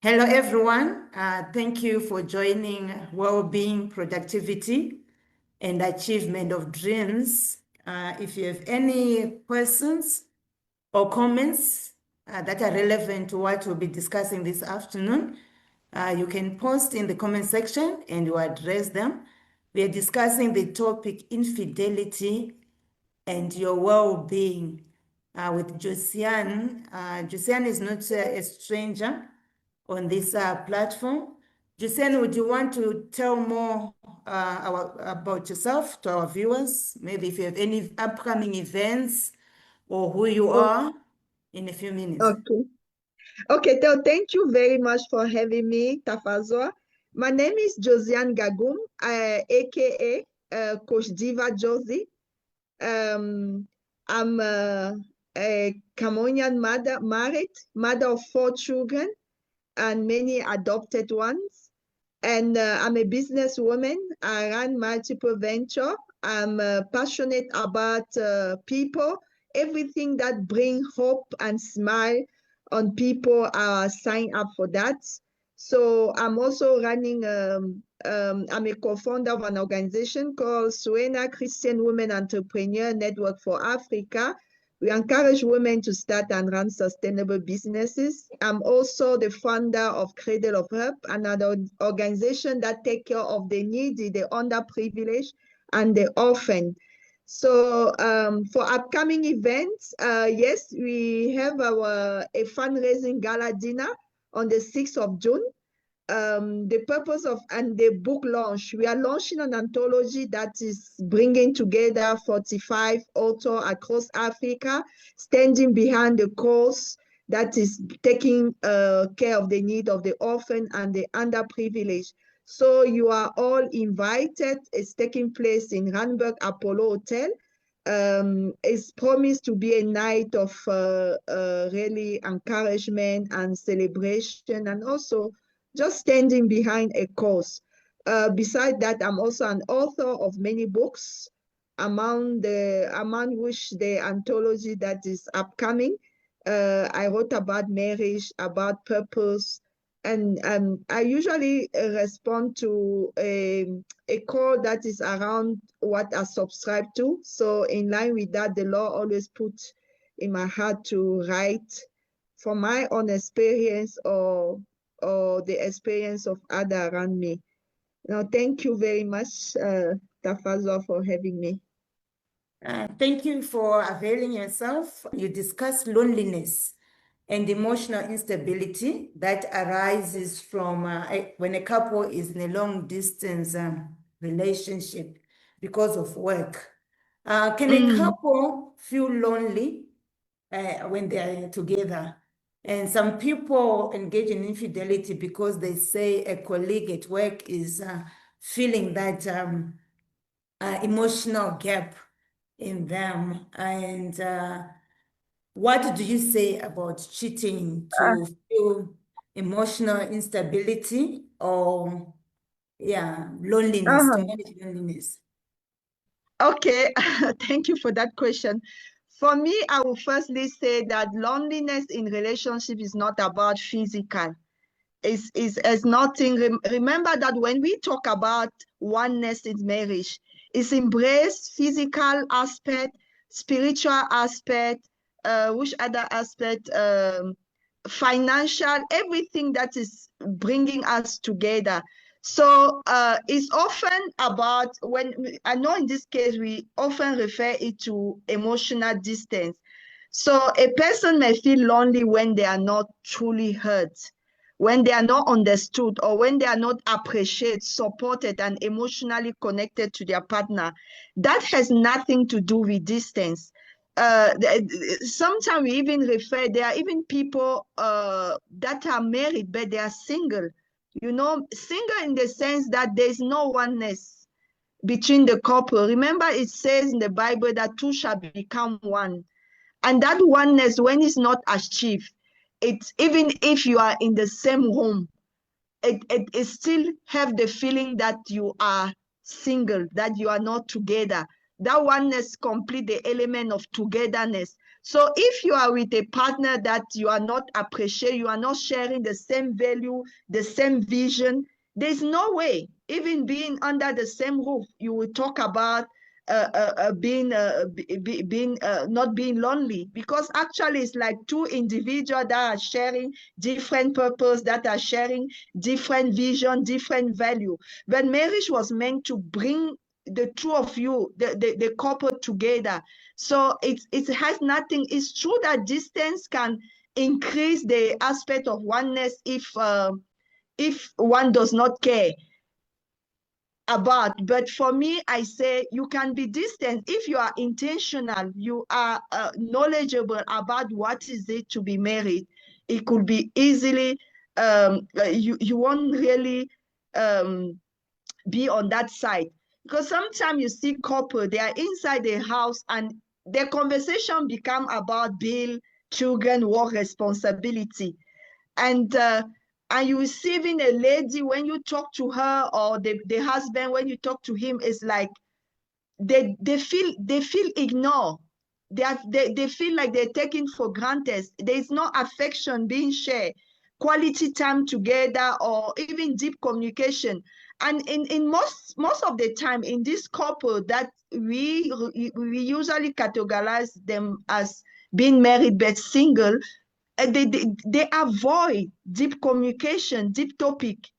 Hello, everyone. Thank you for joining Well-Being, Productivity, and Achievement of Dreams. If you have any questions or comments that are relevant to what we'll be discussing this afternoon, you can post in the comment section and we'll address them. We are discussing the topic infidelity and your well-being with Josiane. Josiane is not a stranger on this platform. Josiane, would you want to tell more about yourself to our viewers? Maybe if you have any upcoming events or who you are in a few minutes. Okay. Okay, Theo, thank you very much for having me, Tafazwa. My name is Josiane Gagum, aka Coach Diva Josie. I'm a Cameroonian married mother of 4 children and many adopted ones. And I'm a businesswoman. I run multiple ventures. I'm passionate about people, everything that brings hope and smile on people. Sign up for that. So I'm also running, I'm a co-founder of an organization called Suena Christian Women Entrepreneur Network for Africa. We encourage women to start and run sustainable businesses. I'm also the founder of Cradle of Hope, another organization that takes care of the needy, the underprivileged, and the orphan. So for upcoming events, yes, we have a fundraising gala dinner on the 6th of June. The purpose of and the book launch, we are launching an anthology that is bringing together 45 authors across Africa, standing behind the cause that is taking care of the need of the orphan and the underprivileged. So you are all invited. It's taking place in Randburg Apollo Hotel. It's promised to be a night of really encouragement and celebration, and also just standing behind a cause. Besides that, I'm also an author of many books, among which the anthology that is upcoming. I wrote about marriage, about purpose, and I usually respond to a call that is around what I subscribe to. So in line with that, the Lord always put in my heart to write from my own experience or the experience of others around me. Now, thank you very much, Tafazo, for having me. Thank you for availing yourself. You discuss loneliness and emotional instability that arises from when a couple is in a long distance relationship because of work. Can a couple feel lonely when they are together? And some people engage in infidelity because they say a colleague at work is feeling that emotional gap in them. And what do you say about cheating to feel emotional instability or loneliness, to manage loneliness? Okay, thank you for that question. For me, I will firstly say that loneliness in relationship is not about physical. Is nothing. Remember that when we talk about oneness in marriage, it's embrace physical aspect, spiritual aspect, which other aspect, financial, everything that is bringing us together. So it's often about, when I know in this case, we often refer it to emotional distance. So a person may feel lonely when they are not truly heard, when they are not understood, or when they are not appreciated, supported, and emotionally connected to their partner. That has nothing to do with distance. Sometimes we even refer, there are even people that are married, but they are single. You know, single in the sense that there's no oneness between the couple. Remember, it says in the Bible that two shall become one. And that oneness, when it's not achieved, it's even if you are in the same room, it still have the feeling that you are single, that you are not together. That oneness complete the element of togetherness. So if you are with a partner that you are not appreciating, you are not sharing the same value, the same vision, there's no way, even being under the same roof, you will talk about being not being lonely, because actually it's like two individuals that are sharing different purpose, that are sharing different vision, different value. But marriage was meant to bring the two of you, the couple together. So it has nothing. It's true that distance can increase the aspect of oneness if one does not care about. But for me, I say you can be distant if you are intentional, you are knowledgeable about what is it to be married. It could be easily, you won't really be on that side, because sometimes you see couple, they are inside the house and their conversation become about bill, children, work responsibility. And you receiving a lady, when you talk to her, or the husband, when you talk to him, is like they feel ignored. They feel like they're taken for granted. There's no affection being shared, quality time together, or even deep communication. And in most of the time in this couple that we usually categorize them as being married but single, they avoid deep communication, deep topic,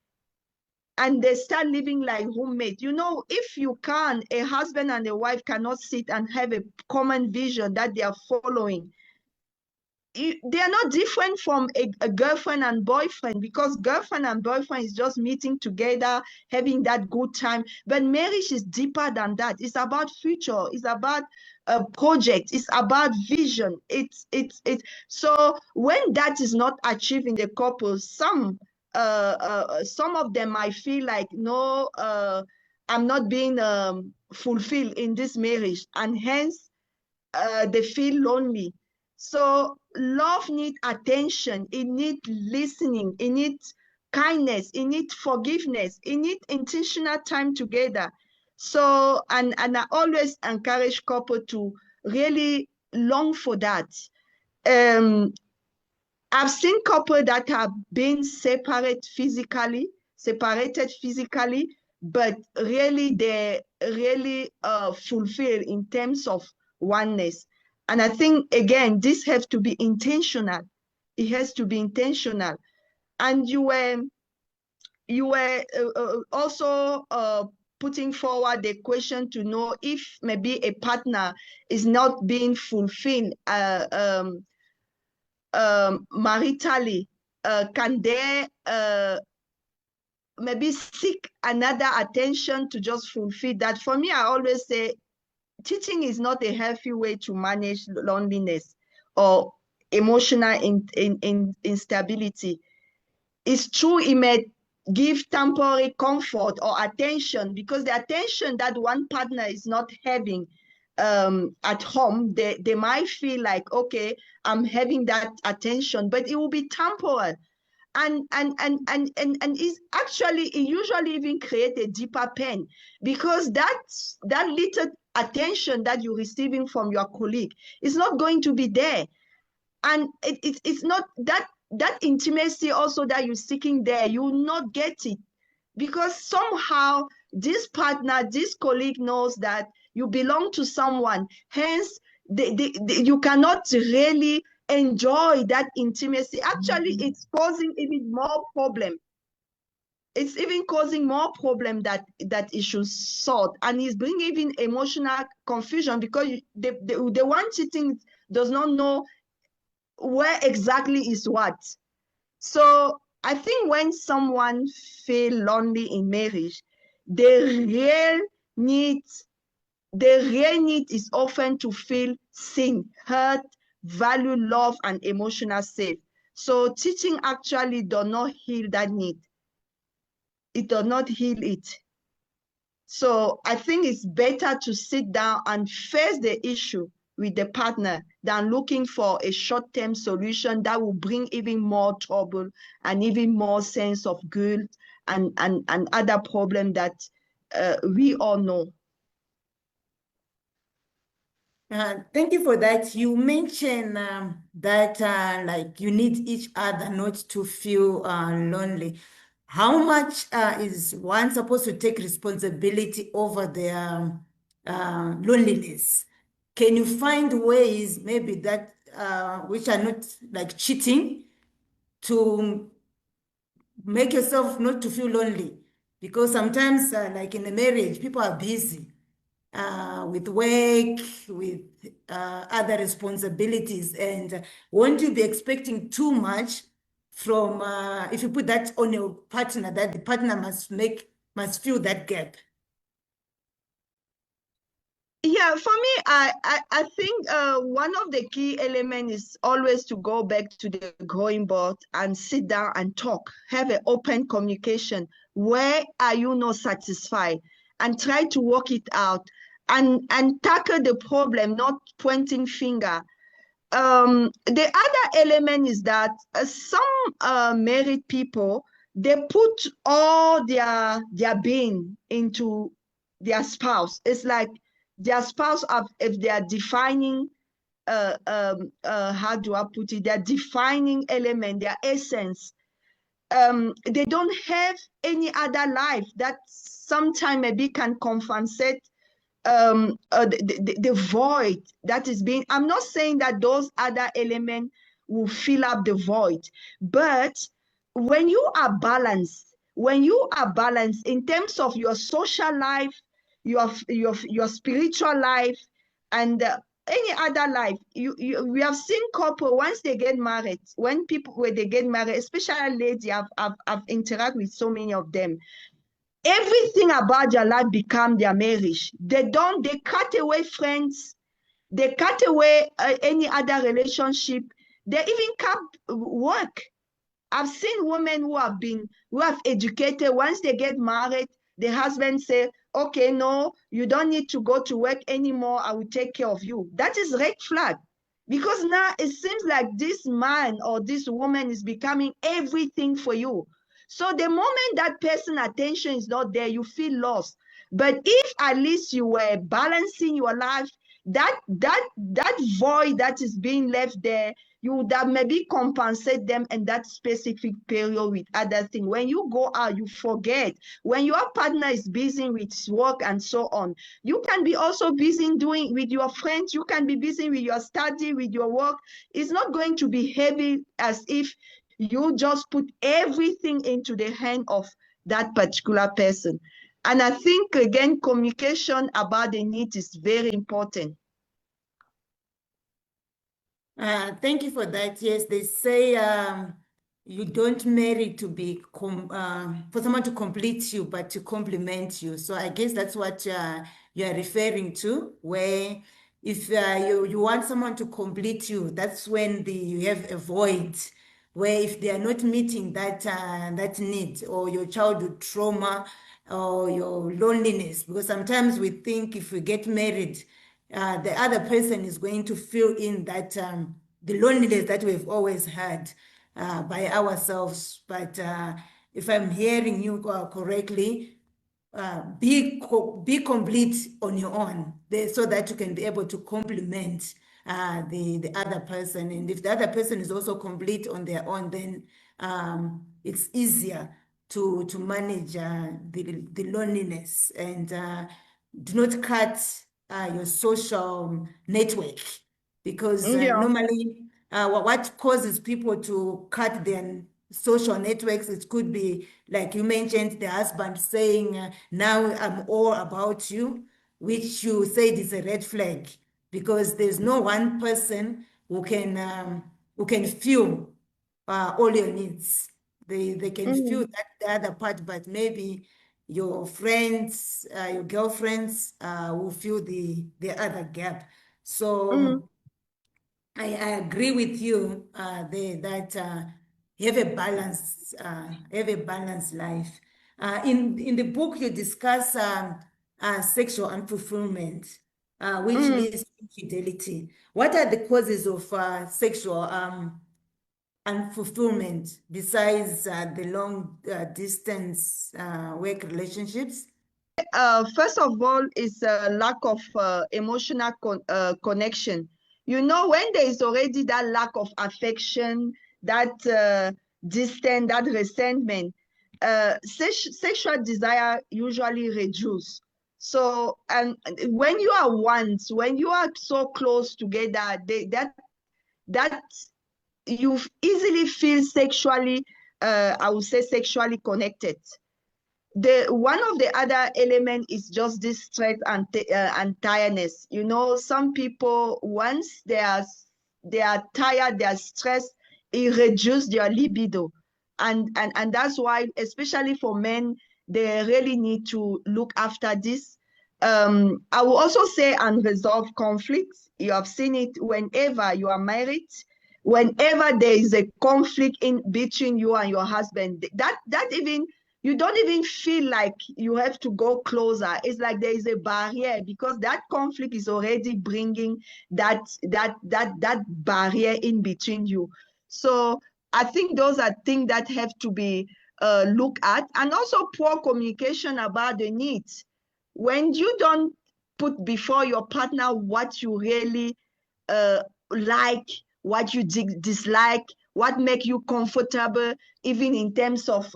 and they start living like roommates. You know, if you can, a husband and a wife cannot sit and have a common vision that they are following. They are not different from a girlfriend and boyfriend, because girlfriend and boyfriend is just meeting together, having that good time. But marriage is deeper than that. It's about future. It's about a project. It's about vision. It's so when that is not achieved in the couple, some of them might feel like, no, I'm not being fulfilled in this marriage, and hence they feel lonely. So love needs attention, it needs listening, it needs kindness, it needs forgiveness, it needs intentional time together. So, and I always encourage couple to really long for that. I've seen couples that have been separated physically, but really they really fulfill in terms of oneness. And I think, again, this has to be intentional. It has to be intentional. And you were also putting forward the question to know if maybe a partner is not being fulfilled maritally, can they maybe seek another attention to just fulfill that? For me, I always say cheating is not a healthy way to manage loneliness or emotional instability. It's true, it may give temporary comfort or attention, because the attention that one partner is not having at home, they might feel like, okay, I'm having that attention, but it will be temporal. And it's actually, it usually even create a deeper pain, because that little attention that you're receiving from your colleague is not going to be there. And it's not that intimacy also that you're seeking there, you will not get it, because somehow this partner, this colleague knows that you belong to someone, hence you cannot really enjoy that intimacy. Actually, it's causing even more problem. It's even causing more problem that it should sort, and it's bringing even emotional confusion, because the one cheating does not know where exactly is what. So I think when someone feel lonely in marriage, the real need is often to feel seen, heard, value, love, and emotional safe. So teaching actually does not heal that need. It does not heal it. So I think it's better to sit down and face the issue with the partner than looking for a short-term solution that will bring even more trouble and even more sense of guilt and other problems that we all know. Thank you for that. You mentioned that like you need each other not to feel lonely. How much is one supposed to take responsibility over their loneliness? Can you find ways maybe that which are not like cheating to make yourself not to feel lonely? Because sometimes, like in a marriage, people are busy with work, with other responsibilities, and won't you be expecting too much from if you put that on your partner, that the partner must fill that gap? Yeah, for me, I think one of the key elements is always to go back to the drawing board and sit down and talk, have an open communication. Where are you not satisfied? And try to work it out and tackle the problem, not pointing finger. The other element is that some married people, they put all their being into their spouse. It's like their spouse, if they are defining, how do I put it, their defining element, their essence. They don't have any other life that sometime maybe can compensate the void that is being. I'm not saying that those other elements will fill up the void, but when you are balanced in terms of your social life, your spiritual life, and any other life, we have seen couple once they get married, when they get married, especially ladies, I've interacted with so many of them. Everything about their life become their marriage. They cut away friends, they cut away any other relationship, they even cut work. I've seen women who have educated. Once they get married, the husband say, okay, no, you don't need to go to work anymore, I will take care of you. That is red flag, because now it seems like this man or this woman is becoming everything for you. So the moment that person attention is not there, you feel lost. But if at least you were balancing your life, that void that is being left there, you would have maybe compensate them in that specific period with other things. When you go out, you forget. When your partner is busy with work and so on, you can be also busy doing with your friends. You can be busy with your study, with your work. It's not going to be heavy as if you just put everything into the hand of that particular person. And I think, again, communication about the need is very important. Thank you for that. Yes, they say you don't marry to be for someone to complete you, but to complement you. So I guess that's what you are referring to, where if you want someone to complete you, that's when you have a void, where if they are not meeting that need, or your childhood trauma, or your loneliness, because sometimes we think if we get married, the other person is going to fill in that the loneliness that we've always had by ourselves. But if I'm hearing you correctly, be complete on your own, so that you can be able to complement the other person. And if the other person is also complete on their own, then it's easier to manage the loneliness, and do not cut your social network, because Yeah. normally what causes people to cut their social networks, it could be like you mentioned, the husband saying, now I'm all about you, which you said is a red flag, because there's no one person who can feel all your needs. They can feel Mm, that the other part, but maybe your friends, your girlfriends will fill the other gap. mm, So I agree with you that you have a balanced life. In the book, you discuss sexual unfulfillment, which mm. leads to infidelity. What are the causes of sexual unfulfillment besides the long distance work relationships? first of all, is a lack of emotional connection. You know, when there is already that lack of affection, that distance, that resentment, sexual desire usually reduce. So, and when you are once, when you are so close together, that you easily feel sexually, I would say sexually connected. The one of the other element is just this stress and tiredness. You know, some people, once they are tired, they are stressed, it reduces their libido, and that's why, especially for men, they really need to look after this. I will also say unresolved conflicts. You have seen it whenever you are married, whenever there is a conflict in between you and your husband, that even you don't even feel like you have to go closer. It's like there is a barrier because that conflict is already bringing that barrier in between you. So I think those are things that have to be looked at, and also poor communication about the needs. When you don't put before your partner what you really like, what you dislike, what make you comfortable, even in terms of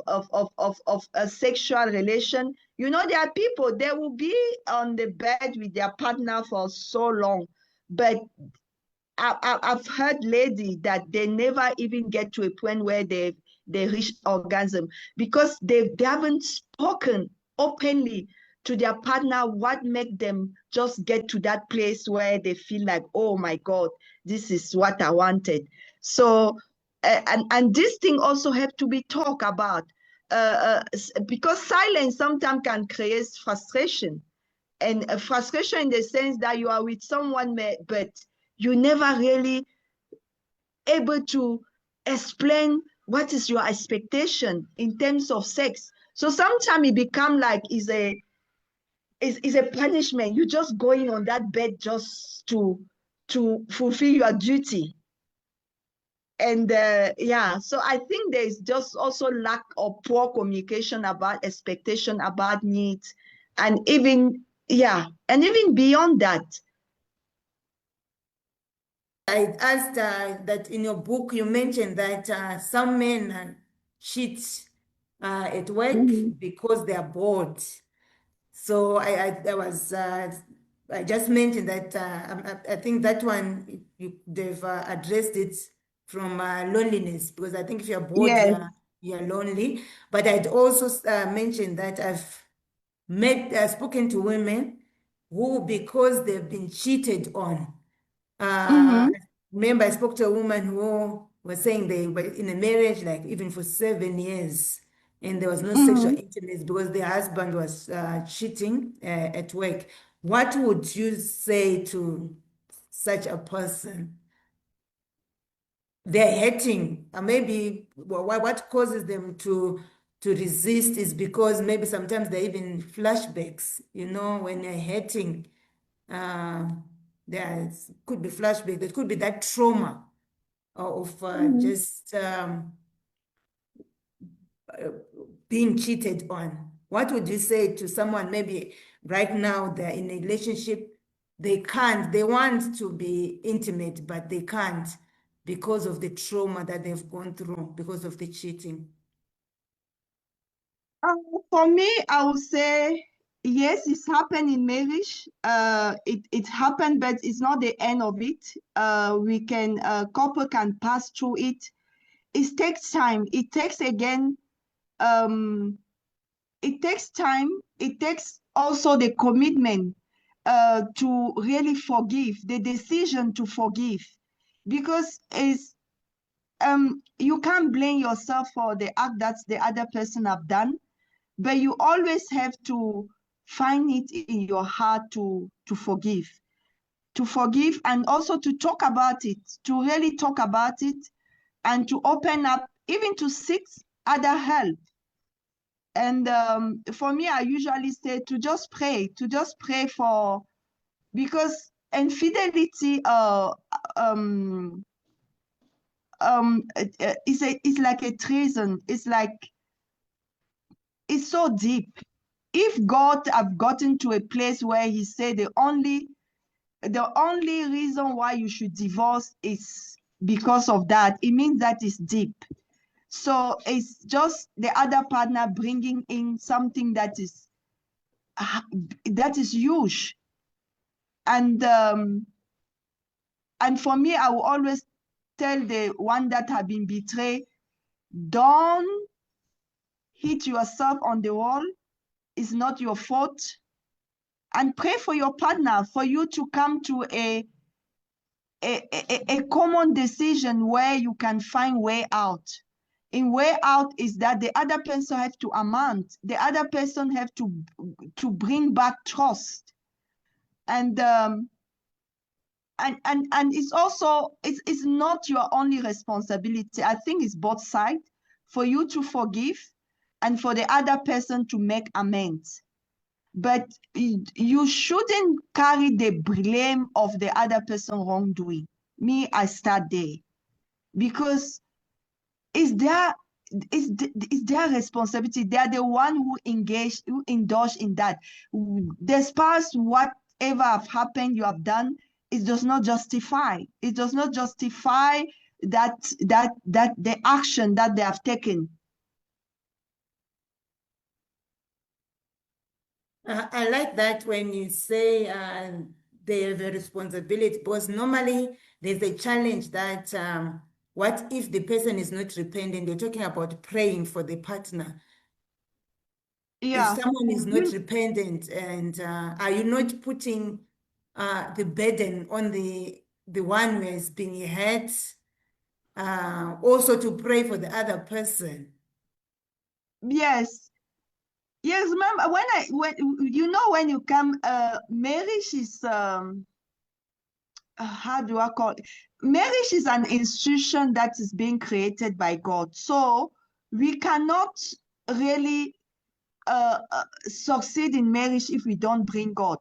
a sexual relation. You know, there are people, they will be on the bed with their partner for so long, but I've heard ladies that they never even get to a point where they reach orgasm because they haven't spoken openly to their partner what make them just get to that place where they feel like, oh my God, this is what I wanted. So, and this thing also have to be talked about because silence sometimes can create frustration, and frustration in the sense that you are with someone, but you never really able to explain what is your expectation in terms of sex. So sometimes it become like is a punishment. You just going on that bed just to fulfill your duty. And yeah, so I think there is just also lack of poor communication about expectation, about needs, and even yeah, and even beyond that. I asked that in your book you mentioned that some men cheat at work Mhm. because they are bored. So I just mentioned that I think that one they've addressed it from loneliness, because I think if you're bored, Yes. you're lonely. But I'd also mentioned that I've spoken to women who, because they've been cheated on. Uh, Mm-hmm. Remember, I spoke to a woman who was saying they were in a marriage like even for 7 years, and there was no sexual Mm-hmm. intimacy because their husband was cheating at work. What would you say to such a person? They're hating, maybe what causes them to resist is because maybe sometimes they're even flashbacks. You know, when you're hating, uh, there could be flashback. There could be that trauma of Mm-hmm. just being cheated on. What would you say to someone maybe right now they're in a relationship, they want to be intimate, but they can't because of the trauma that they've gone through because of the cheating? Uh, for me, I would say yes, it's happened in marriage. It happened, but it's not the end of it. We can couple can pass through it. It takes time. It takes again. Um, it takes time. It takes also the commitment to really forgive, the decision to forgive, because it's you can't blame yourself for the act that the other person have done, but you always have to find it in your heart to forgive and also to talk about it, to really talk about it, and to open up, even to seek other help. And for me, I usually say to just pray for, because infidelity is like a treason. It's like it's so deep. if God have gotten to a place where he said the only reason why you should divorce is because of that, it means that is deep. So it's just the other partner bringing in something that is huge. And for me, I will always tell the one that have been betrayed, don't hit yourself on the wall. It's not your fault. And pray for your partner for you to come to a common decision where you can find way out. In way out is that the other person have to amend. The other person have to bring back trust. And it's also, it's not your only responsibility. I think it's both sides for you to forgive and for the other person to make amends. But you shouldn't carry the blame of the other person wrongdoing. Me, I start there. Because it's their responsibility. They are the one who indulge in that. Despite whatever have happened, you have done, it does not justify. It does not justify that the action that they have taken. I like that when you say they have a responsibility, because normally there's a challenge that what if the person is not repentant? You're talking about praying for the partner. Yeah. If someone is not repentant, and are you not putting the burden on the one who is being hurt, also to pray for the other person? Yes. Yes, remember when you come, marriage is how do I call it? Marriage is an institution that is being created by God. So we cannot really succeed in marriage if we don't bring God.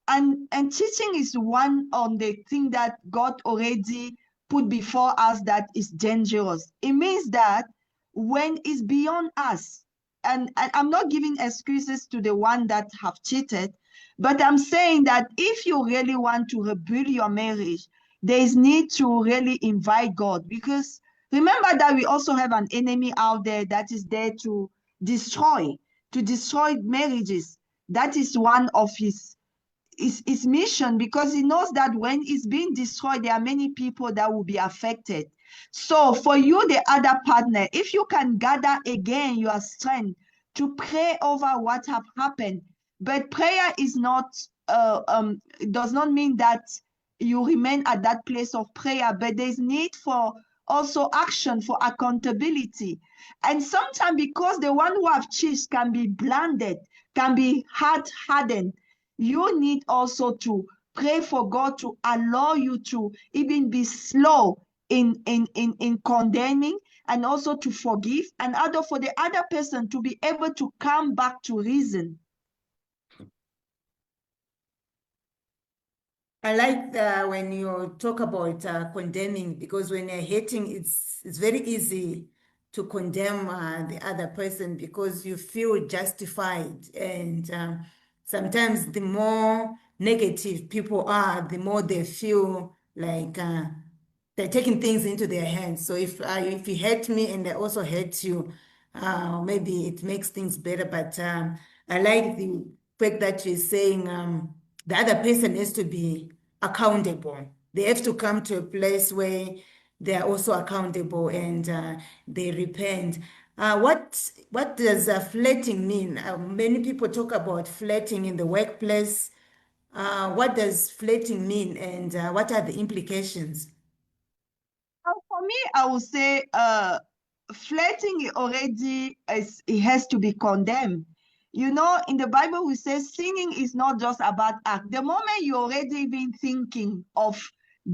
And cheating is one on the thing that God already put before us that is dangerous. It means that when it's beyond us, and I'm not giving excuses to the one that have cheated, but I'm saying that if you really want to rebuild your marriage, there is need to really invite God, because remember that we also have an enemy out there that is there to destroy marriages. That is one of his mission, because he knows that when it's being destroyed, there are many people that will be affected. So for you, the other partner, if you can gather again your strength to pray over what have happened, but prayer is not does not mean that you remain at that place of prayer, but there's need for also action, for accountability. And sometimes because the one who have cheated can be blinded, can be hard-hardened, you need also to pray for God to allow you to even be slow in condemning, and also to forgive, and also for the other person to be able to come back to reason. I like when you talk about condemning, because when you're hating, it's very easy to condemn the other person because you feel justified. And sometimes the more negative people are, the more they feel like they're taking things into their hands. So if you hate me and I also hate you, maybe it makes things better. But I like the fact that you're saying the other person has to be accountable. They have to come to a place where they are also accountable and they repent. What does flirting mean? Many people talk about flirting in the workplace. What does flirting mean, and what are the implications? For me, I would say flirting already it has to be condemned. You know, in the Bible, we say sinning is not just about act. The moment you're already been thinking of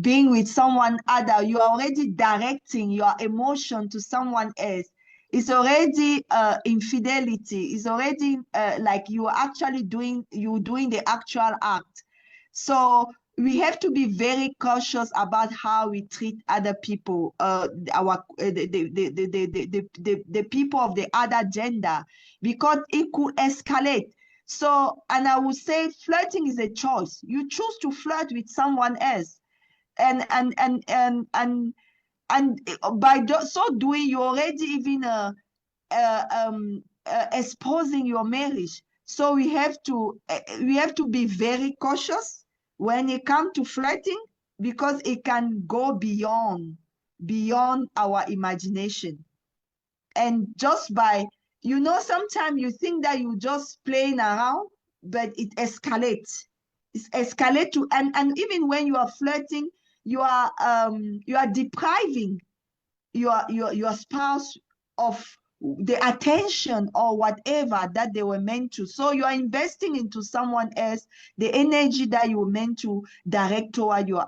being with someone other, you're already directing your emotion to someone else. It's already infidelity. It's already like you're actually doing the actual act. So we have to be very cautious about how we treat other people, the people of the other gender, because it could escalate. So, and I would say flirting is a choice. You choose to flirt with someone else, and by so doing, you already even exposing your marriage. So we have to be very cautious when it comes to flirting, because it can go beyond our imagination. And just by, sometimes you think that you just playing around, but it escalates. It escalates to, and even when you are flirting, you are depriving your spouse of the attention or whatever that they were meant to. So you are investing into someone else the energy that you were meant to direct toward your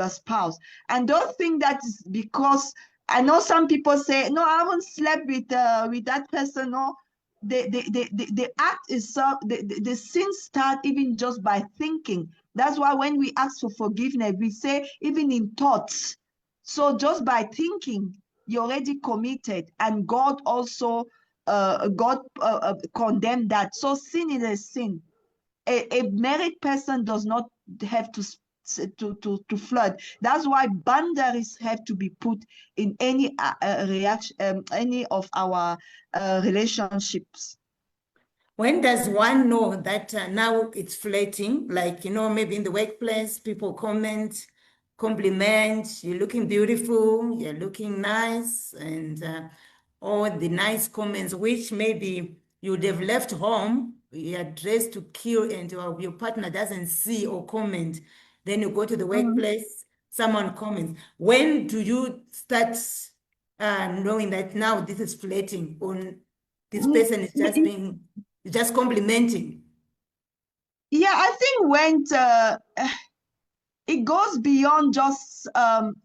spouse. And don't think that is because, I know some people say, no, I haven't slept with that person. No, the act is so, the sin start even just by thinking. That's why when we ask for forgiveness, we say even in thoughts. So just by thinking, you're already committed, and God also condemned that. So sin is a sin. A married person does not have to flirt. That's why boundaries have to be put in any reaction, any of our relationships. When does one know that now it's flirting? Like, maybe in the workplace, people compliment, you're looking beautiful, you're looking nice, and all the nice comments, which maybe you would have left home, you're dressed to kill, and your partner doesn't see or comment. Then you go to the workplace, someone comments. When do you start knowing that now this is flirting, or this person is just complimenting? Yeah, I think when it goes beyond just beyond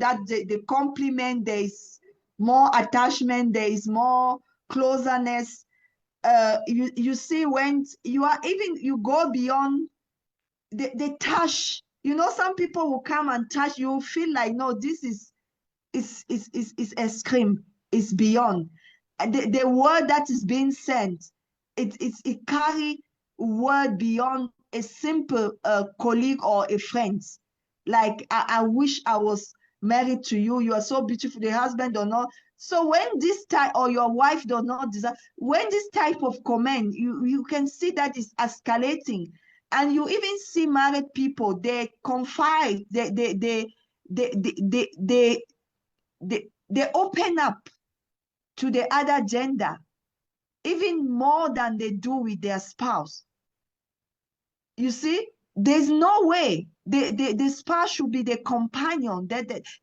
that, the compliment, there is more attachment, there is more closeness. You see, when you go beyond the touch. Some people will come and touch you, feel like, no, this is extreme, it's beyond. And the word that is being sent, it carry word beyond a simple colleague or a friend. Like, I wish I was married to you. You are so beautiful. The husband or not. So when this type, or your wife does not desire, when this type of comment, you can see that is escalating. And you even see married people, they confide, they open up to the other gender even more than they do with their spouse. You see, there's no way the spouse should be the companion.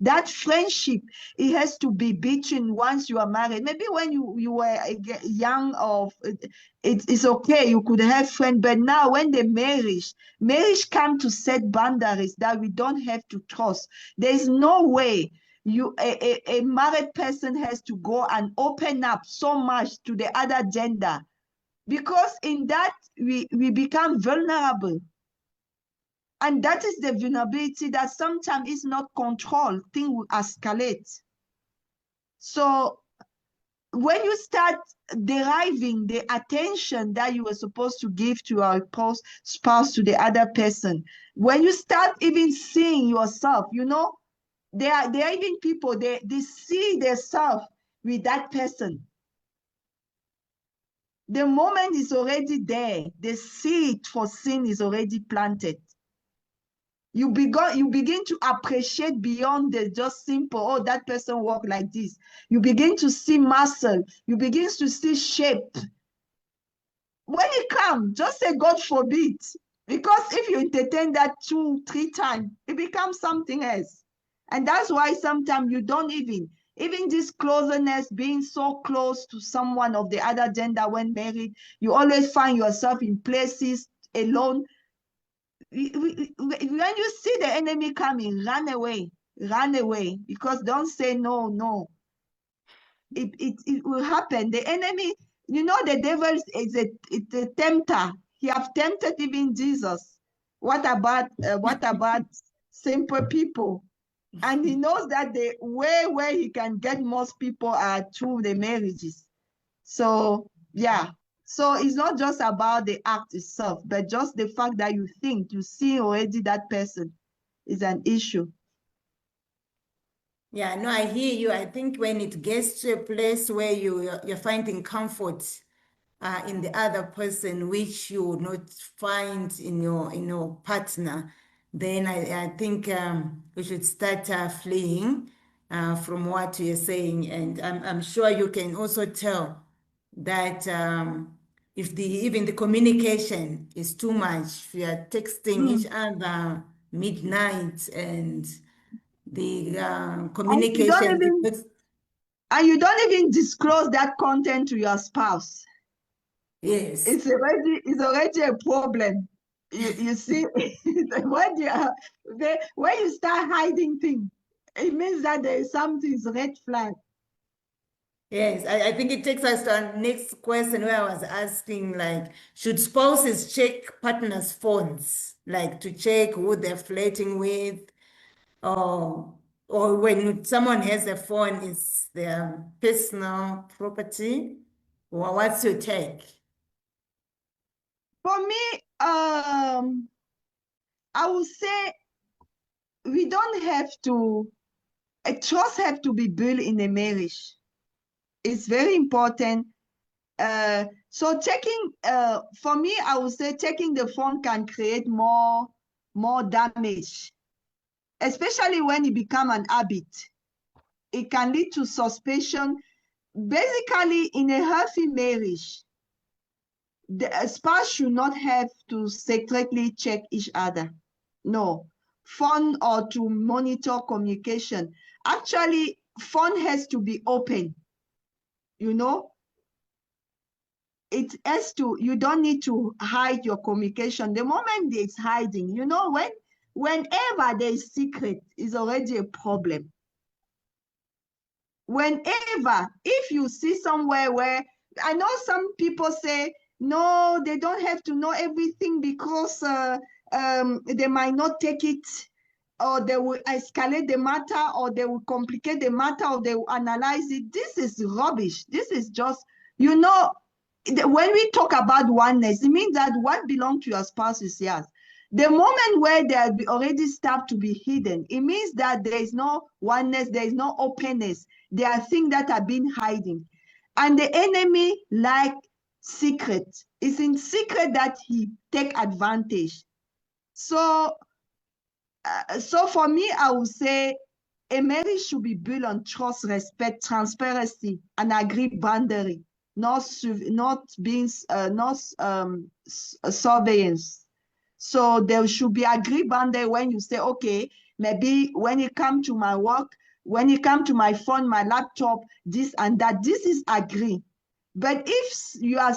That friendship, it has to be between, once you are married. Maybe when you were young, of it's okay, you could have friends, but now when the marriage come to set boundaries that we don't have to trust. There's no way a married person has to go and open up so much to the other gender, because in that we become vulnerable. And that is the vulnerability that sometimes is not controlled. Things will escalate. So when you start deriving the attention that you were supposed to give to your spouse, to the other person, when you start even seeing yourself, there are even people, they see themselves with that person. The moment is already there. The seed for sin is already planted. You begin to appreciate beyond the just simple, oh, that person walk like this. You begin to see muscle. You begin to see shape. When it comes, just say, God forbid. Because if you entertain that 2-3 times, it becomes something else. And that's why sometimes you don't even this closeness, being so close to someone of the other gender when married, you always find yourself in places alone. When you see the enemy coming, run away, because don't say no. It will happen. The enemy, the devil is a tempter. He have tempted even Jesus. What about simple people? And he knows that the way where he can get most people are through the marriages. So yeah. So it's not just about the act itself, but just the fact that you think you see already that person is an issue. Yeah, no, I hear you. I think when it gets to a place where you're finding comfort in the other person, which you would not find in your partner, then I think we should start fleeing from what you're saying. And I'm sure you can also tell that if even the communication is too much, if you are texting each Mm. other midnight and the And you don't communication, even and you don't even disclose that content to your spouse. yes. It's already a problem. You see, when when you start hiding things, it means that there is something's red flag. Yes, I think it takes us to our next question where I was asking, like, should spouses check partners' phones, like to check who they're flirting with, or when someone has a phone, it's their personal property? Well, what's your take? For me, I would say we don't have to. A trust have to be built in a marriage. It's very important. So checking, for me, I would say checking the phone can create more damage, especially when it become an habit. It can lead to suspicion. Basically, in a healthy marriage, the spouse should not have to secretly check each other. No, phone or to monitor communication. Actually, phone has to be open, you know. It has to, you don't need to hide your communication. The moment it's hiding, whenever there's secret, is already a problem. Whenever, if you see somewhere where, I know some people say, no, they don't have to know everything because they might not take it, or they will escalate the matter, or they will complicate the matter, or they will analyze it. This is rubbish. This is just, when we talk about oneness, it means that what belongs to your spouse is yours. The moment where they have already start to be hidden, it means that there is no oneness, there is no openness. There are things that have been hiding. And the enemy like secret. It's in secret that he take advantage. So, so for me, I would say a marriage should be built on trust, respect, transparency, and agreed boundary, not being not surveillance. So there should be agreed boundary when you say, okay, maybe when it come to my work, when it come to my phone, my laptop, this and that, this is agreed. But if you are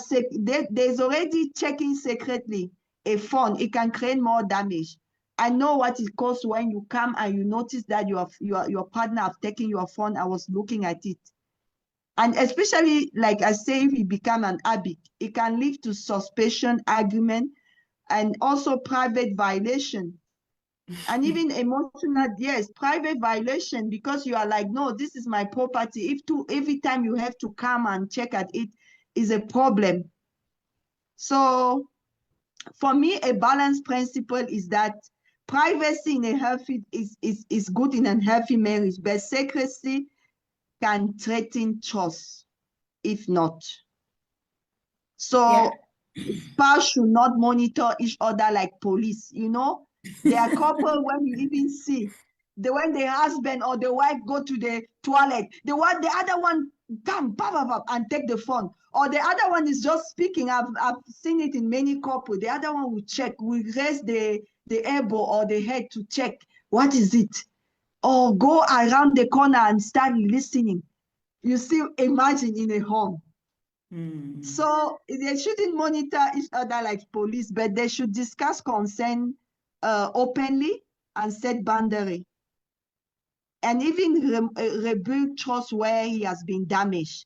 there's already checking secretly a phone, it can create more damage. I know what it costs when you come and you notice that your partner have taken your phone. I was looking at it. And especially, like I say, if it become an habit, it can lead to suspicion, argument, and also private violation. And even emotional, yes, private violation, because you are like, no, this is my property. Every time you have to come and check at it is a problem. So for me, a balanced principle is that privacy in a healthy is good in a healthy marriage, but secrecy can threaten trust if not. Yeah. So spouse should not monitor each other like police. There are couple when you even see when the husband or the wife go to the toilet, the other one come and take the phone, or the other one is just speaking. I've seen it in many couples. The other one will raise the elbow or the head to check what is it, or go around the corner and start listening. You still imagine in a home. So they shouldn't monitor each other like police, but they should discuss concern openly and set boundary, and even rebuild trust where he has been damaged.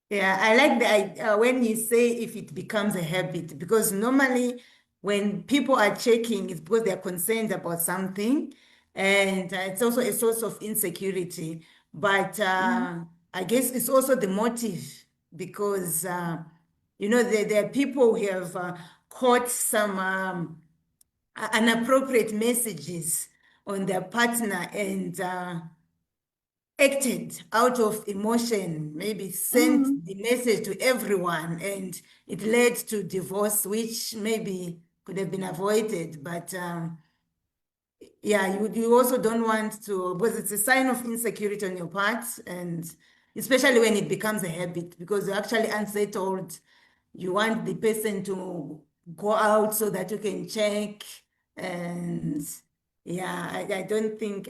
Yeah, I like when you say if it becomes a habit, because normally when people are checking, it's because they're concerned about something, and it's also a source of insecurity. But Mhm. I guess it's also the motive because, there are people who have caught some inappropriate messages on their partner and acted out of emotion, maybe sent the message to everyone, and it led to divorce, which maybe could have been avoided. But yeah, you also don't want to, because it's a sign of insecurity on your part, and especially when it becomes a habit, because you're actually unsettled. You want the person to go out so that you can check. And yeah, I don't think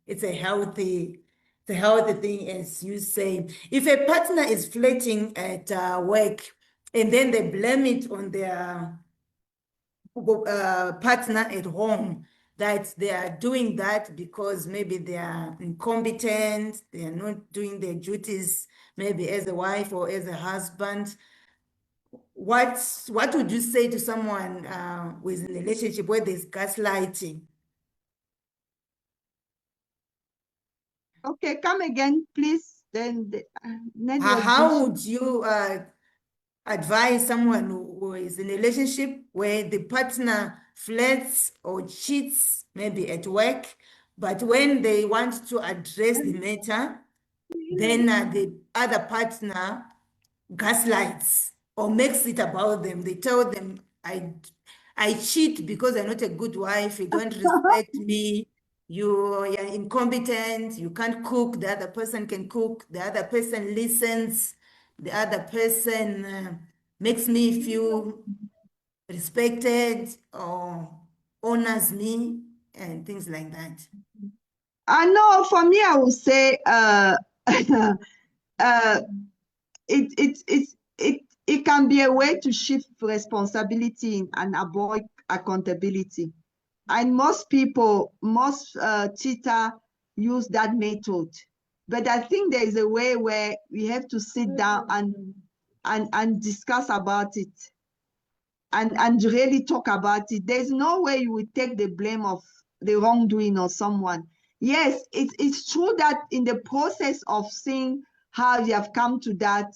it's a healthy thing, as you say. If a partner is flirting at work and then they blame it on their partner at home, that they are doing that because maybe they are incompetent, they are not doing their duties, maybe as a wife or as a husband. What would you say to someone who is in a relationship where there's gaslighting? Okay, come again, please. Then the network How glitch. would you advise someone who is in a relationship where the partner flirts or cheats, maybe at work, but when they want to address the matter, then the other partner gaslights or makes it about them. They tell them, I cheat because I'm not a good wife, you don't respect me, you're incompetent, you can't cook, the other person can cook, the other person listens, the other person makes me feel respected or honors me, and things like that. I know for me, I would say uh, it can be a way to shift responsibility and avoid accountability. And most people, most cheater use that method. But I think there is a way where we have to sit down and discuss about it and really talk about it. There's no way you will take the blame of the wrongdoing of someone. Yes, it's true that in the process of seeing how you have come to that,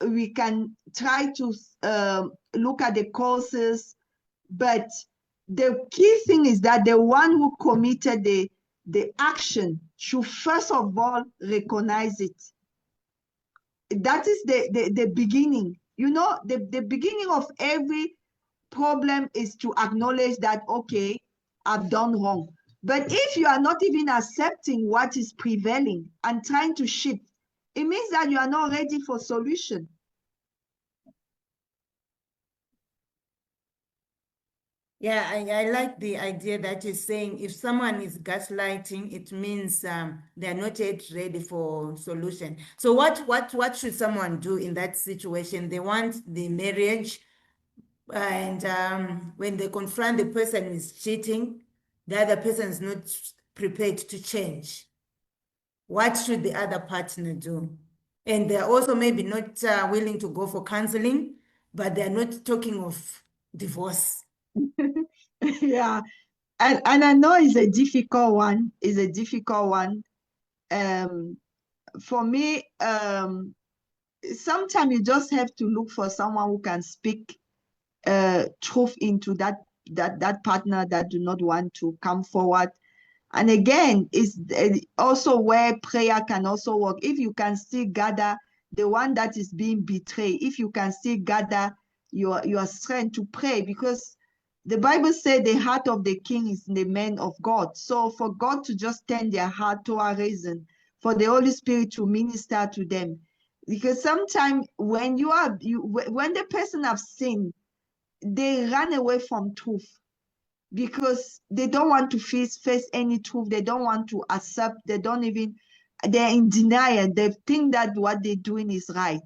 we can try to look at the causes, but the key thing is that the one who committed the action should first of all recognize it. That is the beginning. You know, the beginning of every problem is to acknowledge that, okay, I've done wrong. But if you are not even accepting what is prevailing and trying to shift, it means that you are not ready for solution. Yeah, I like the idea that you're saying if someone is gaslighting, it means they're not yet ready for solution. So what should someone do in that situation? They want the marriage, and when they confront the person who is cheating, the other person is not prepared to change. What should the other partner do? And they're also maybe not willing to go for counseling, but they're not talking of divorce. Yeah. And I know it's a difficult one. It's a difficult one. For me, sometimes you just have to look for someone who can speak truth into that partner that do not want to come forward. And again, it's also where prayer can also work. If you can still gather the one that is being betrayed, if you can still gather your strength to pray, because the Bible said the heart of the king is in the man of God. So for God to just turn their heart to a reason, for the Holy Spirit to minister to them. Because sometimes when when the person have sinned, they run away from truth because they don't want to face any truth. They don't want to accept. They're in denial. They think that what they're doing is right.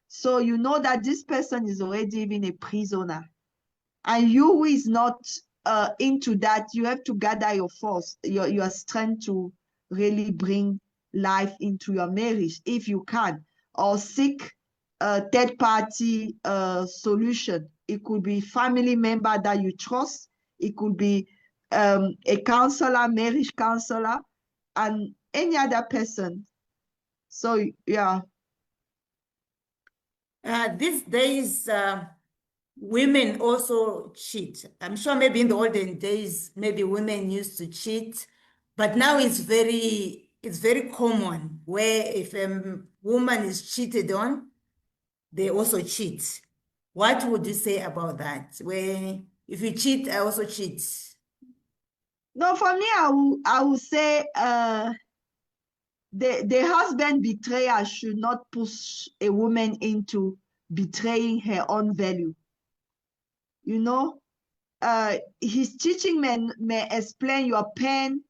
So you know that this person is already even a prisoner. And you who is not into that, you have to gather your force, your strength to really bring life into your marriage if you can, or seek a third party solution. It could be family member that you trust. It could be a counselor, marriage counselor, and any other person. So yeah. These days, women also cheat. I'm sure maybe in the olden days, maybe women used to cheat, but now it's very common where if a woman is cheated on, they also cheat. What would you say about that? Where if you cheat, I also cheat. No, for me, I will say the husband betrayer should not push a woman into betraying her own value. You know, his teaching may explain your pain,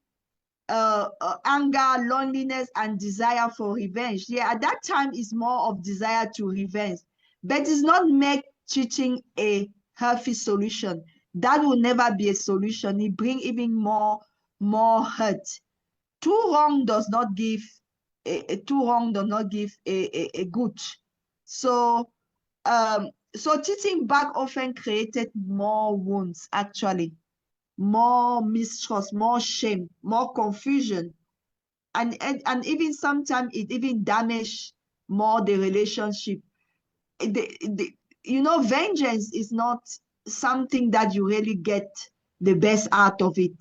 anger, loneliness, and desire for revenge. Yeah, at that time, it's more of desire to revenge, but it's not make cheating a healthy solution. That will never be a solution. It bring even more hurt. Too wrong does not give a good. So cheating back often created more wounds, actually, more mistrust, more shame, more confusion, and even sometimes it even damaged more the relationship. Vengeance is not something that you really get the best out of it.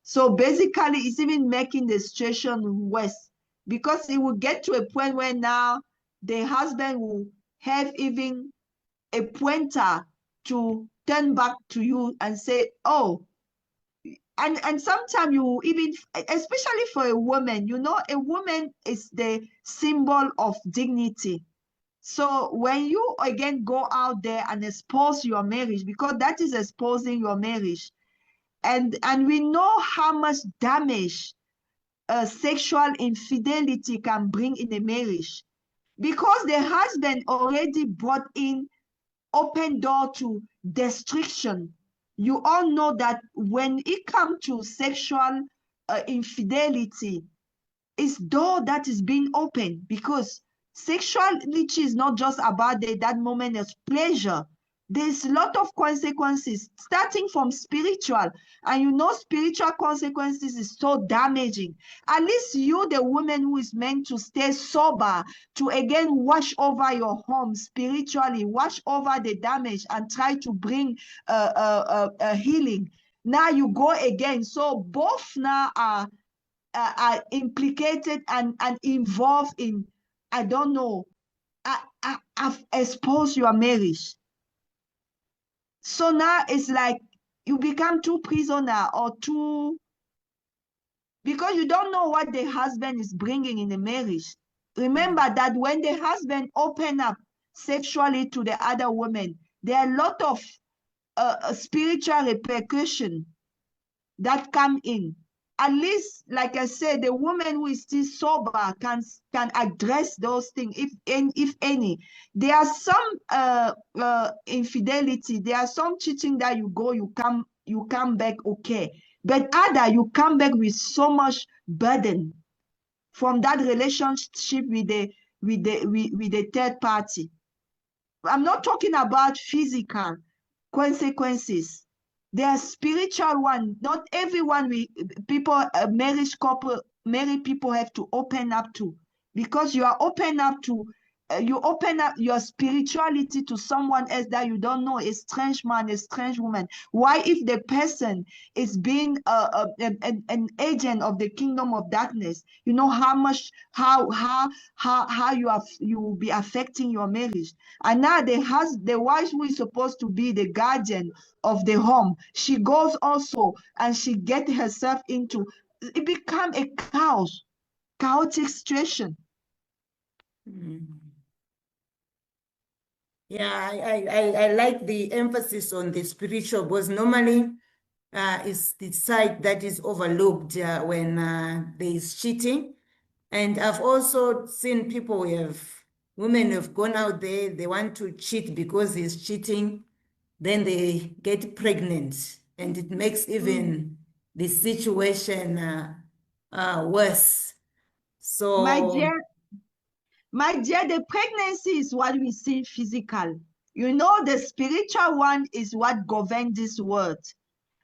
So basically, it's even making the situation worse, because it will get to a point where now the husband will have even a pointer to turn back to you and say, oh, and sometimes you even, especially for a woman, a woman is the symbol of dignity. So when you again go out there and expose your marriage, because that is exposing your marriage, and we know how much damage sexual infidelity can bring in a marriage, because the husband already brought in open door to destruction. You all know that when it comes to sexual infidelity, it's door that is being opened, because sexuality is not just about that moment of pleasure. There's a lot of consequences, starting from spiritual, and spiritual consequences is so damaging. At least you, the woman who is meant to stay sober, to again watch over your home spiritually, watch over the damage and try to bring a healing. Now you go again. So both now are implicated and involved in, I don't know, I've exposed your marriage. So now it's like you become too prisoner or too, because you don't know what the husband is bringing in the marriage. Remember that when the husband open up sexually to the other woman, there are a lot of spiritual repercussion that come in. At least, like I said, the woman who is still sober can address those things, if any. There are some infidelity, there are some cheating that you come back okay, but other you come back with so much burden from that relationship with the third party. I'm not talking about physical consequences. There are spiritual one. Not everyone marriage couple, married people have to open up to, because you are open up to, you open up your spirituality to someone else that you don't know, a strange man, a strange woman. Why, if the person is being an agent of the kingdom of darkness, you know how much, how you will be affecting your marriage. And now the wife who is supposed to be the guardian of the home, she goes also and she get herself into, it become a chaotic situation. Yeah, I like the emphasis on the spiritual, because normally it's the side that is overlooked when there is cheating. And I've also seen women have gone out there, they want to cheat because he's cheating, then they get pregnant, and it makes even the situation worse. So, My dear, the pregnancy is what we see physical. The spiritual one is what governs this world.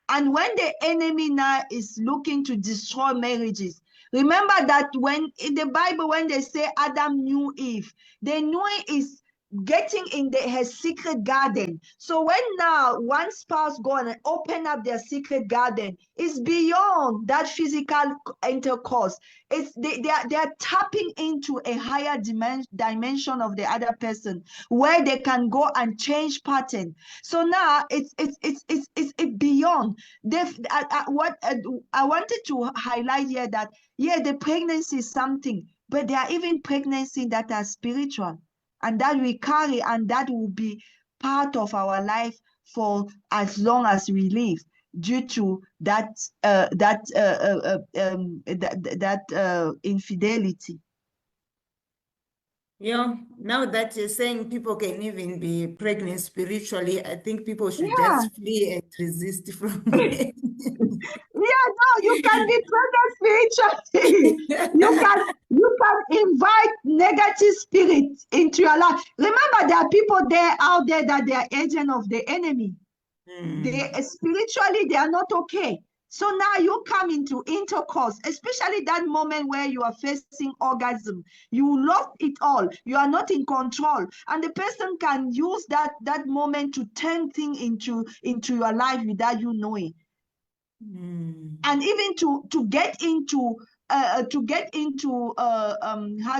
And when the enemy now is looking to destroy marriages, Remember that when in the Bible, when they say Adam knew Eve, they knew it is getting in her secret garden. So when now one spouse go and open up their secret garden, it's beyond that physical intercourse. It's they are tapping into a higher dimension of the other person, where they can go and change pattern. So now it's beyond. What I wanted to highlight here, that yeah, the pregnancy is something, but there are even pregnancy that are spiritual, and that we carry, and that will be part of our life for as long as we live, due to that infidelity. Yeah, now that you're saying people can even be pregnant spiritually, I think people should Yeah. just flee and resist from it. Yeah, no, you can be pregnant spiritually. You can invite negative spirits into your life. Remember, there are people there out there that they are agent of the enemy. They spiritually, they are not okay. So now you come into intercourse, especially that moment where you are facing orgasm. You lost it all. You are not in control. And the person can use that moment to turn things into your life without you knowing. And even to get into how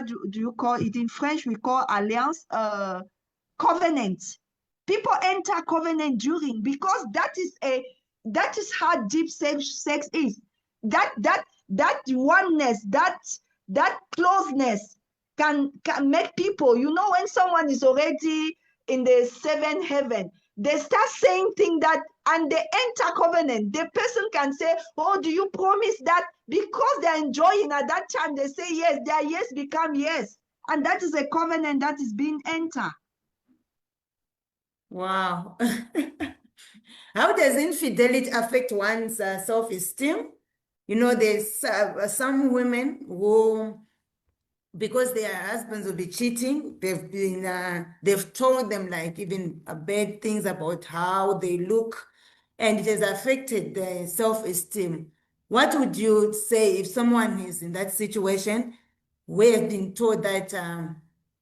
do you call it? In French, we call alliance, covenant. People enter covenant during, because that is how deep sex is. That oneness, that closeness can make people, when someone is already in the seventh heaven, they start saying things that, and they enter covenant. The person can say, oh, do you promise that? Because they're enjoying at that time, they say yes, their yes become yes. And that is a covenant that is being entered. Wow. How does infidelity affect one's self-esteem? There's some women who, because their husbands will be cheating, they've told them like even bad things about how they look, and it has affected their self-esteem. What would you say if someone is in that situation, where have been told that a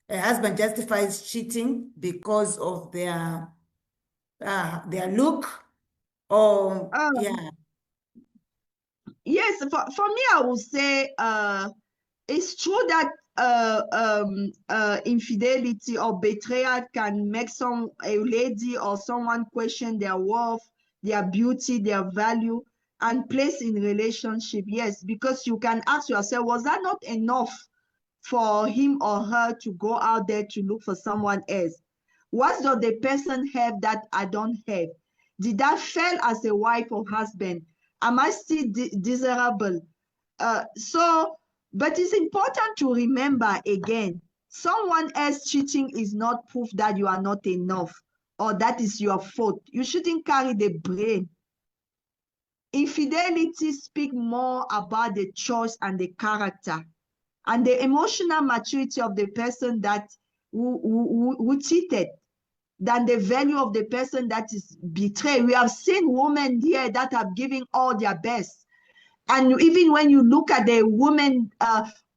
husband justifies cheating because of their look, or yeah? Yes, for me, I would say it's true that infidelity or betrayal can make a lady or someone question their worth, their beauty, their value, and place in relationship. Yes, because you can ask yourself, was that not enough for him or her to go out there to look for someone else? What does the person have that I don't have? Did I fail as a wife or husband? Am I still desirable? But it's important to remember again, someone else cheating is not proof that you are not enough or that is your fault. You shouldn't carry the blame. Infidelity speaks more about the choice and the character and the emotional maturity of the person that who cheated, than the value of the person that is betrayed. We have seen women here that have given all their best. And even when you look at the woman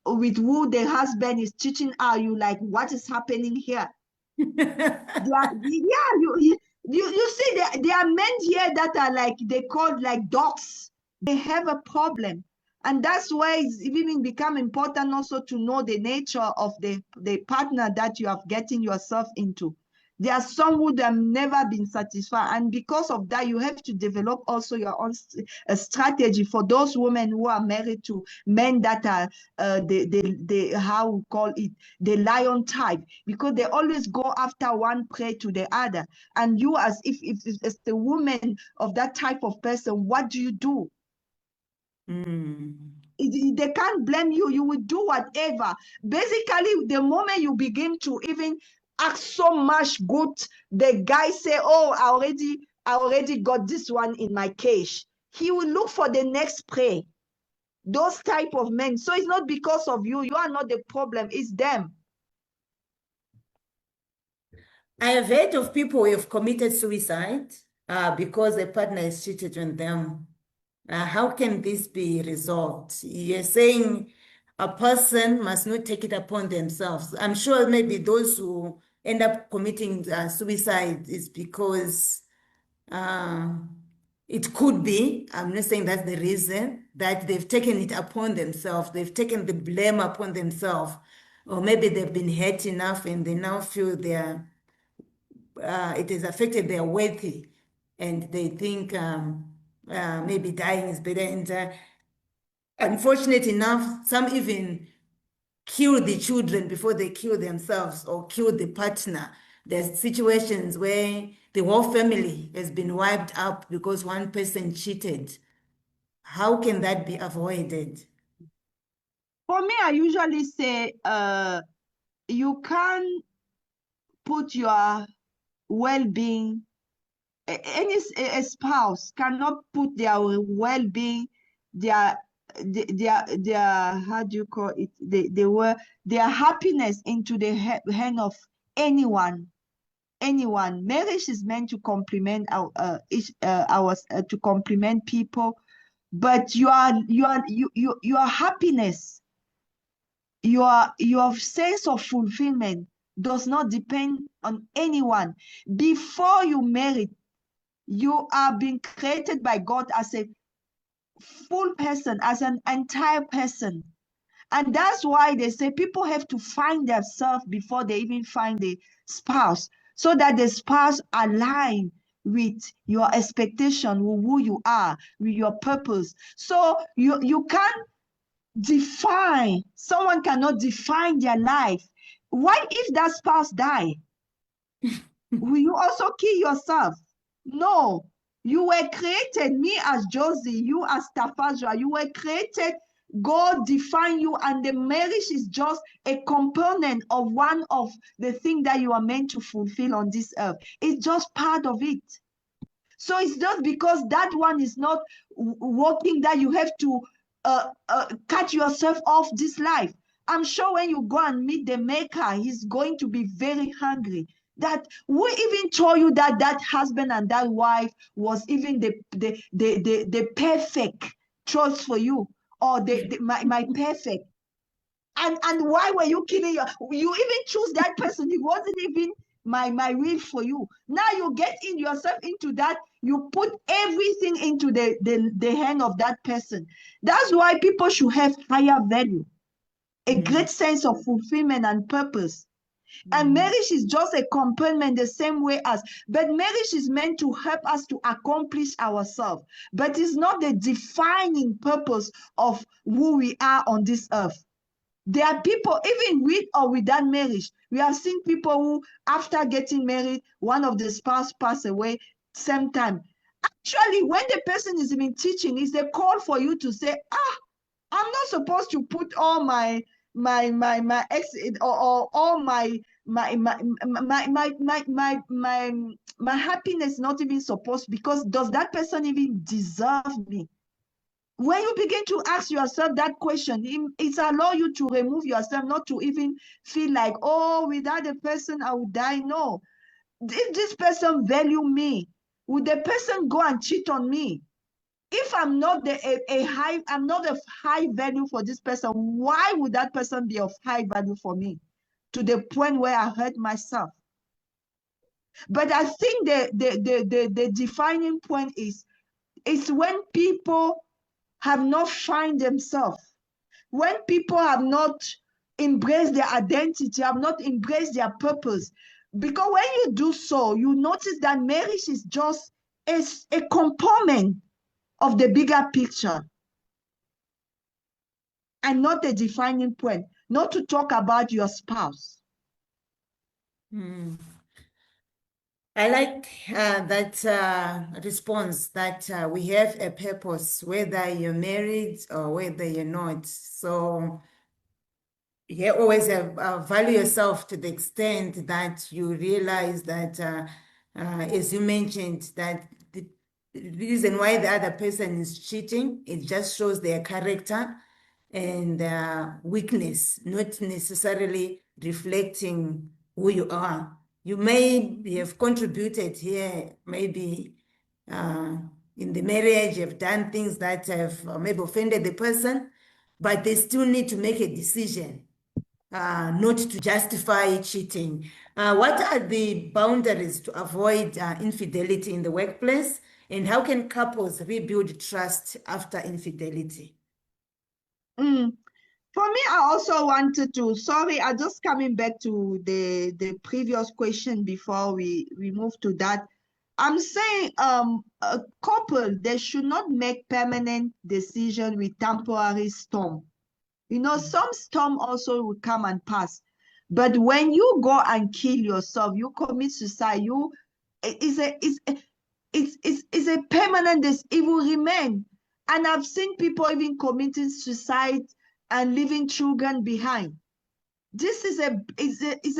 with who the husband is cheating, you like, what is happening here? You see, there are men here that are like, they called like dogs. They have a problem. And that's why it's even become important also to know the nature of the partner that you are getting yourself into. There are some who have never been satisfied. And because of that, you have to develop also your own strategy for those women who are married to men that are how we call it, the lion type, because they always go after one prey to the other. And you, as if the woman of that type of person, what do you do? They can't blame you. You will do whatever. Basically, the moment you begin to even act so much good, the guy say, oh, I already got this one in my cage. He will look for the next prey. Those type of men. So it's not because of you. You are not the problem. It's them. I have heard of people who have committed suicide because a partner has cheated on them. How can this be resolved? You're saying a person must not take it upon themselves. I'm sure maybe those who end up committing suicide is because uh, it could be, I'm not saying that's the reason, that they've taken it upon themselves. They've taken the blame upon themselves. Or maybe they've been hurt enough and they now feel it has affected their worthy and they think maybe dying is better. And unfortunate enough, some even kill the children before they kill themselves or kill the partner. There's situations where the whole family has been wiped out because one person cheated. How can that be avoided? For me, I usually say you can't put your well-being, a spouse cannot put their well-being, their how do you call it, their happiness into the hand of anyone. Marriage is meant to complement to complement people, but your happiness, your sense of fulfillment does not depend on anyone. Before you marry, you are being created by God as a full person, as an entire person. And that's why they say people have to find themselves before they even find the spouse, so that the spouse align with your expectation, with who you are, with your purpose. So you can't define, someone cannot define their life. What if that spouse die? Will you also kill yourself? No. You were created, me as Josie, you as Tafazra, you were created, God defined you, and the marriage is just a component of one of the things that you are meant to fulfill on this earth. It's just part of it. So it's just because that one is not working that you have to cut yourself off this life. I'm sure when you go and meet the maker, he's going to be very hungry. That who even told you that that husband and that wife was even the perfect choice for you, or my perfect? And why were you killing you even choose that person? It wasn't even my will for you. Now you get in yourself into that, you put everything into the hand of that person. That's why people should have higher value, a great sense of fulfillment and purpose. And marriage is just a component the same way as, but marriage is meant to help us to accomplish ourselves, but it's not the defining purpose of who we are on this earth. There are people, even with or without marriage, we have seen people who, after getting married, one of the spouse passed away, same time. Actually, when the person is even teaching, it's a call for you to say, I'm not supposed to put all my ex, or all my happiness, not even supposed, because does that person even deserve me? When you begin to ask yourself that question, it's allow you to remove yourself, not to even feel like, oh, without the person I would die. No. If this person value me, would the person go and cheat on me? If I'm not I'm not of high value for this person, why would that person be of high value for me to the point where I hurt myself? But I think the defining point is when people have not find themselves, when people have not embraced their identity, have not embraced their purpose. Because when you do so, you notice that marriage is just a component of the bigger picture and not a defining point, not to talk about your spouse. I like that response that we have a purpose, whether you're married or whether you're not. So you always value yourself to the extent that you realize that, as you mentioned, that the reason why the other person is cheating, it just shows their character and weakness, not necessarily reflecting who you are. You may have contributed here, maybe in the marriage, have done things that have maybe offended the person, but they still need to make a decision not to justify cheating. What are the boundaries to avoid infidelity in the workplace? And how can couples rebuild trust after infidelity? For me, I also wanted to, sorry, I'm just coming back to the previous question before we move to that. I'm saying a couple, they should not make permanent decision with temporary storm. Some storm also will come and pass. But when you go and kill yourself, you commit suicide, it's a permanent, it will remain. And I've seen people even committing suicide and leaving children behind. This is a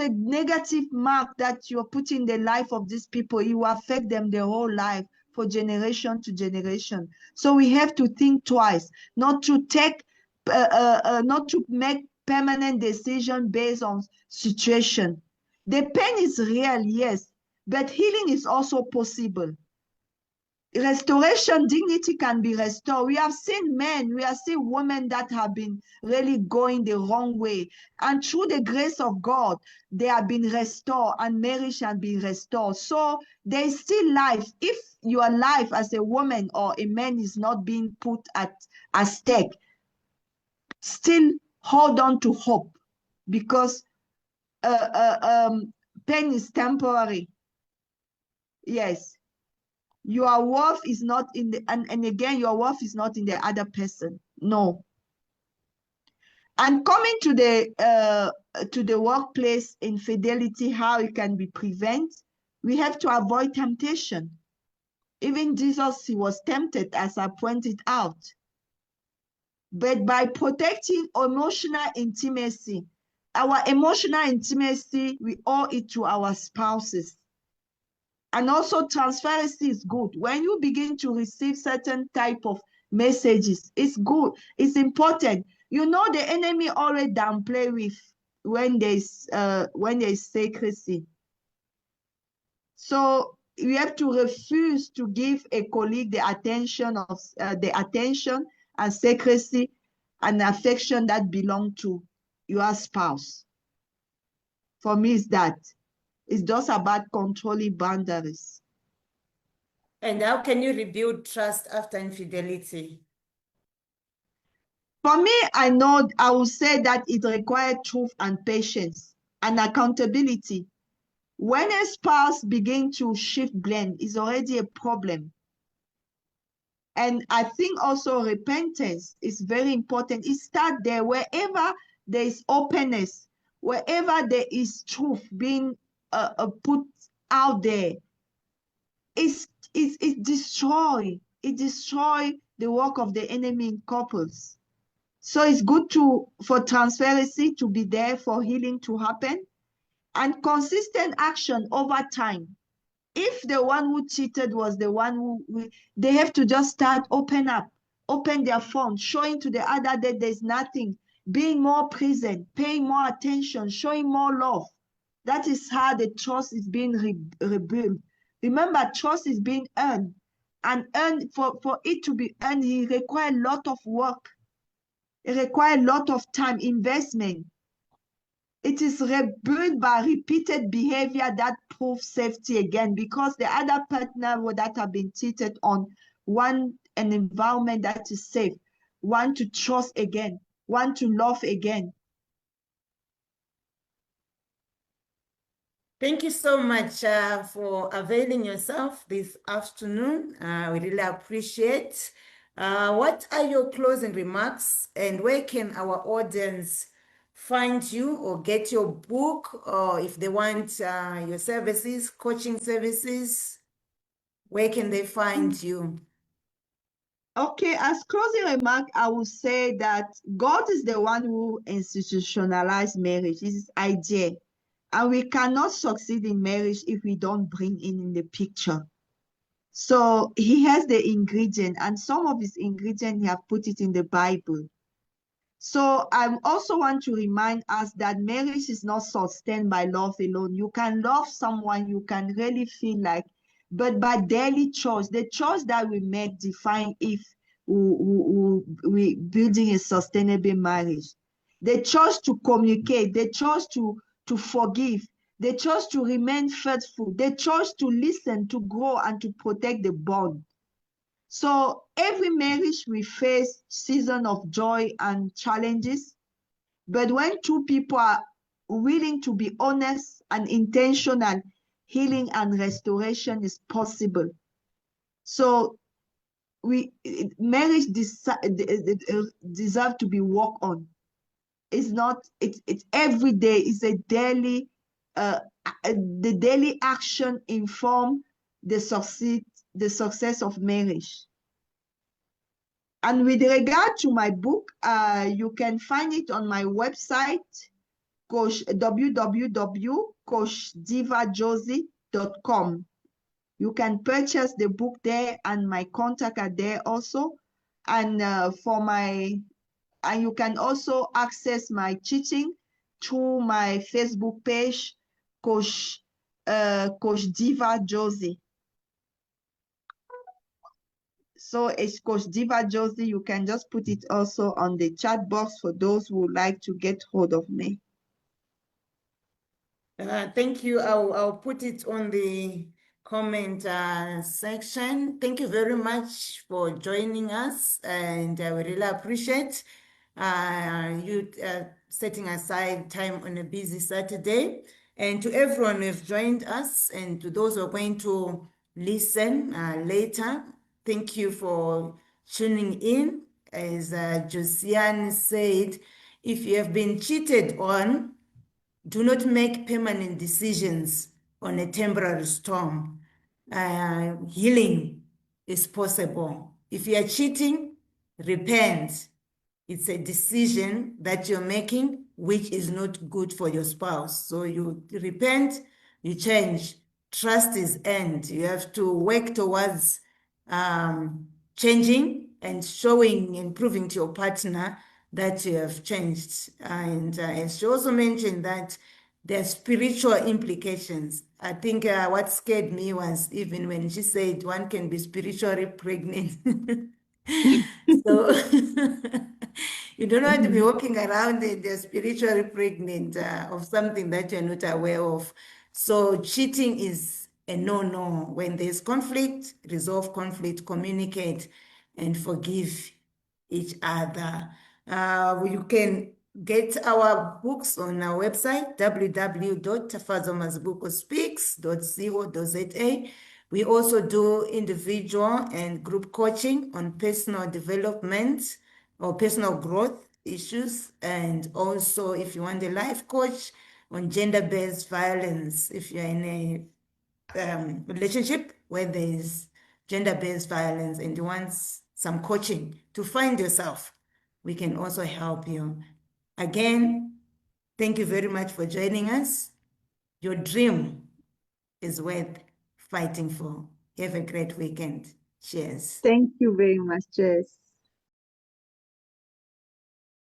negative mark that you're putting in the life of these people. It will affect them their whole life for generation to generation. So we have to think twice, not to make permanent decision based on situation. The pain is real, yes, but healing is also possible. Restoration, dignity can be restored. We have seen men, we have seen women that have been really going the wrong way. And through the grace of God, they have been restored and marriage has been restored. So there is still life. If your life as a woman or a man is not being put at stake, still hold on to hope, because pain is temporary. Yes. Your worth is not in the, and again, your worth is not in the other person. No. And coming to the workplace infidelity, how it can be prevented, we have to avoid temptation. Even Jesus, he was tempted, as I pointed out. But by protecting emotional intimacy, our emotional intimacy, we owe it to our spouses. And also transparency is good. When you begin to receive certain type of messages, it's good, it's important. The enemy already downplay with when there's secrecy. So you have to refuse to give a colleague the attention and secrecy and affection that belong to your spouse. For me, it's that. It's just about controlling boundaries. And how can you rebuild trust after infidelity? For me, I will say that it requires truth and patience and accountability. When a spouse begins to shift blame, it's already a problem. And I think also repentance is very important. It starts there. Wherever there is openness, wherever there is truth being put out there, it destroys the work of the enemy in couples. So it's good for transparency to be there, for healing to happen, and consistent action over time. If the one who cheated was the one they have to just start open their phone, showing to the other that there's nothing, being more present, paying more attention, showing more love. That is how the trust is being rebuilt. Remember, trust is being earned, and for it to be earned, it requires a lot of work. It requires a lot of time, investment. It is rebuilt by repeated behavior that proves safety again, because the other partner that have been cheated on want an environment that is safe, want to trust again, want to love again. Thank you so much for availing yourself this afternoon. We really appreciate. What are your closing remarks, and where can our audience find you or get your book, or if they want your services, coaching services, where can they find you? Okay, as closing remark, I will say that God is the one who institutionalized marriage. This is idea. And we cannot succeed in marriage if we don't bring in the picture. So he has the ingredient, and some of his ingredients he have put it in the Bible. So I also want to remind us that marriage is not sustained by love alone. You can love someone, you can really feel like but by daily choice. The choice that we make define if we building a sustainable marriage. The choice to communicate, the choice to forgive, the choice to remain faithful, the choice to listen, to grow, and to protect the bond. So every marriage we face season of joy and challenges, but when two people are willing to be honest and intentional, healing and restoration is possible. So marriage deserve to be worked on. It's not, it's every day. It's a daily, the daily action inform the success of marriage. And with regard to my book, you can find it on my website, www.coachdivajosy.com. You can purchase the book there, and my contact are there also. And and you can also access my teaching through my Facebook page, Coach Diva Josie. So it's Coach Diva Josie. You can just put it also on the chat box for those who would like to get hold of me. Thank you. I'll put it on the comment section. Thank you very much for joining us, and I really appreciate you setting aside time on a busy Saturday. And to everyone who've joined us, and to those who are going to listen later, thank you for tuning in. As Josiane said, if you have been cheated on, do not make permanent decisions on a temporary storm. Healing is possible. If you are cheating, repent. It's a decision that you're making which is not good for your spouse. So you repent, you change. Trust is earned. You have to work towards changing and showing and proving to your partner that you have changed. And as she also mentioned that there are spiritual implications. I think what scared me was even when she said one can be spiritually pregnant. So you don't want to be walking around and they're spiritually pregnant of something that you're not aware of. So cheating is a no-no. When there's conflict, resolve conflict, communicate, and forgive each other. You can get our books on our website, www.tafazomasbukospeaks.co.za. We also do individual and group coaching on personal development or personal growth issues. And also, if you want a life coach on gender-based violence, if you're in a relationship where there's gender-based violence and you want some coaching to find yourself, we can also help you. Again, thank you very much for joining us. Your dream is worth fighting for. Have a great weekend. Cheers. Thank you very much, Jess.